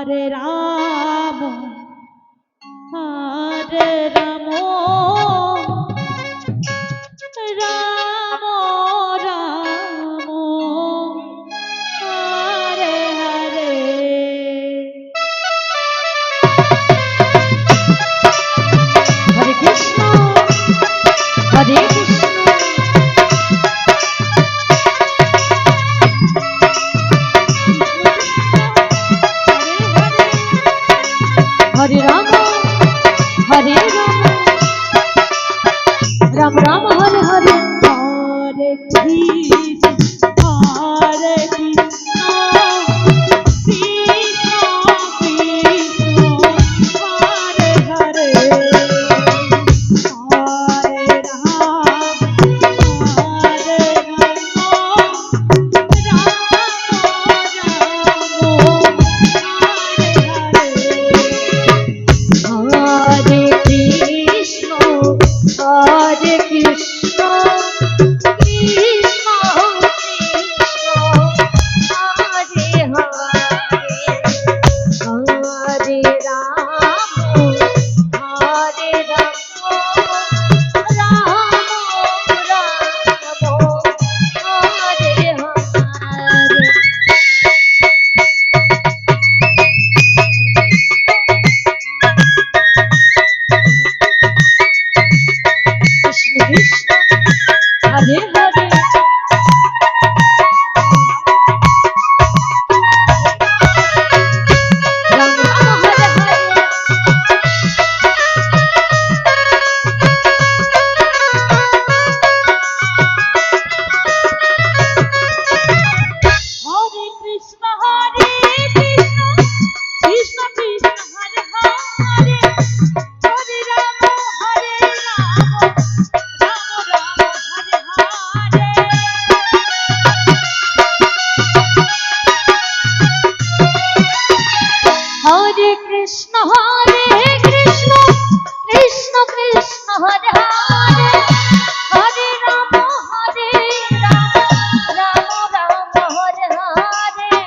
Hare Rama, Hare Rama, Rama Rama, Hare Hare. Hare Krishna, Hare Krishna. Hare Rama, Hare Rama, Ram Ram Hare Hare, Hare Krishna, Hare Krishna, Krishna Krishna, Hare Hare, Hare Rama, Hare Rama, Hare Hare.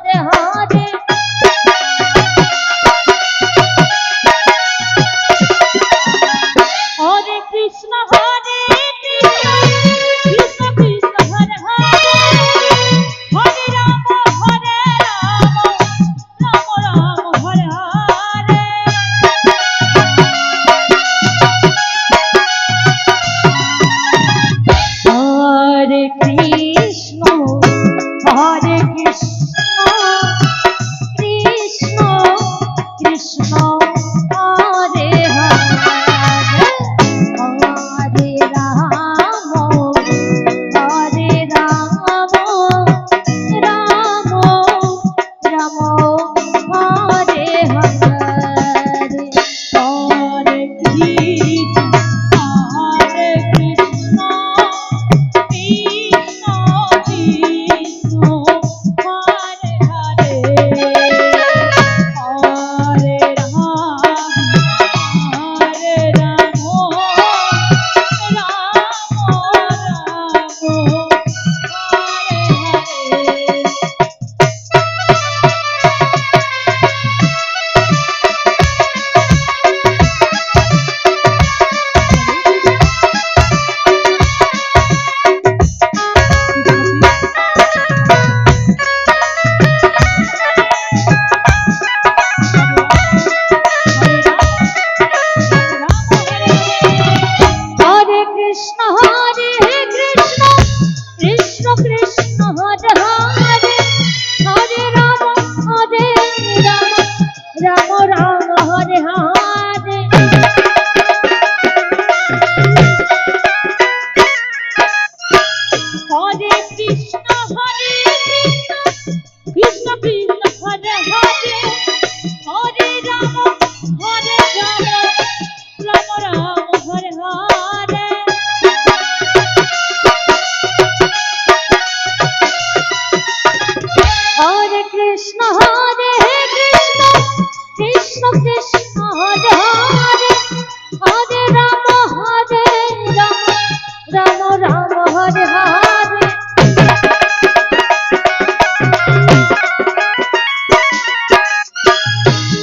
Hare Ram Hare Hare Hare Krishna Krishna Krishna Hare Hare Hare Ram Ram Ram Hare Hare Hare Krishna Krishna Krishna Hare Hare Hare Ram Ram Ram Hare Hare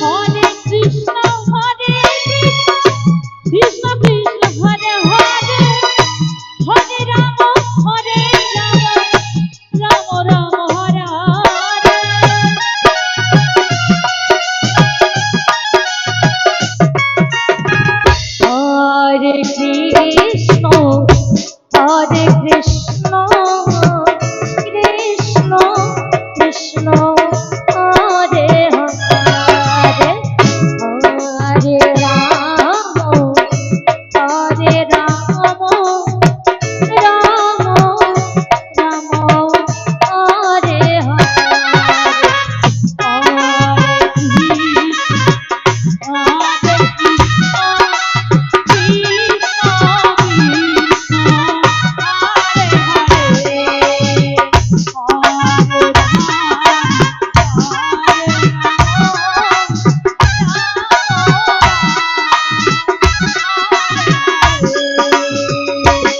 Hare Krishna Krishna Krishna Hare Hare Hare Ram Ram Ram Hare Hare Hare Krishna Krishna Krishna Hare Hare Hare Ram Ram Ram Hare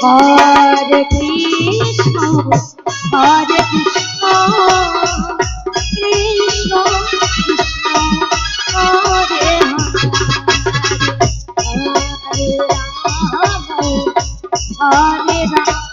Hare Krishna, Hare Krishna, Krishna Krishna, Hare Hare, Hare Rama, Hare Rama.